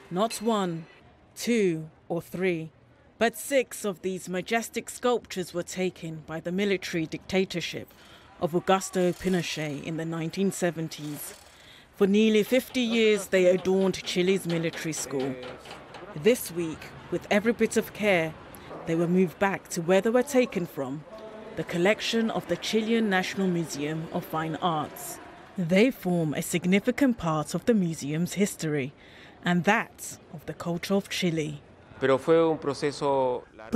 Not one, two, or three, but 6 of these majestic sculptures were taken by the military dictatorship of Augusto Pinochet in the 1970s. For nearly 50 years, they adorned Chile's military school. This week, with every bit of care, they were moved back to where they were taken from, the collection of the Chilean National Museum of Fine Arts. They form a significant part of the museum's history, and that of the culture of Chile. But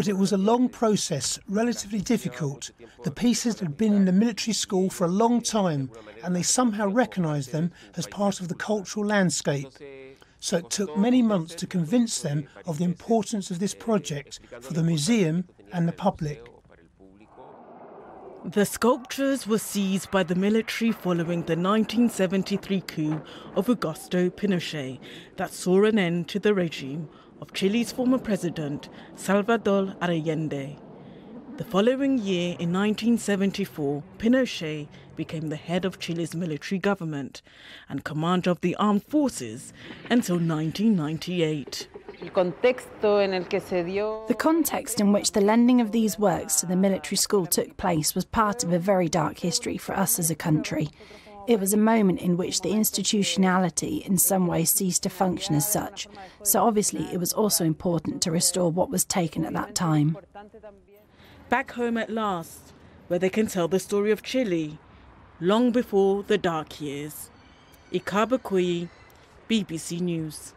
it was a long process, relatively difficult. The pieces had been in the military school for a long time, and they somehow recognised them as part of the cultural landscape. So it took many months to convince them of the importance of this project for the museum and the public. The sculptures were seized by the military following the 1973 coup of Augusto Pinochet that saw an end to the regime of Chile's former president, Salvador Allende. The following year, in 1974, Pinochet became the head of Chile's military government and commander of the armed forces until 1998. The context in which the lending of these works to the military school took place was part of a very dark history for us as a country. It was a moment in which the institutionality in some ways ceased to function as such, so obviously it was also important to restore what was taken at that time. Back home at last, where they can tell the story of Chile, long before the dark years. Ikabakui, BBC News.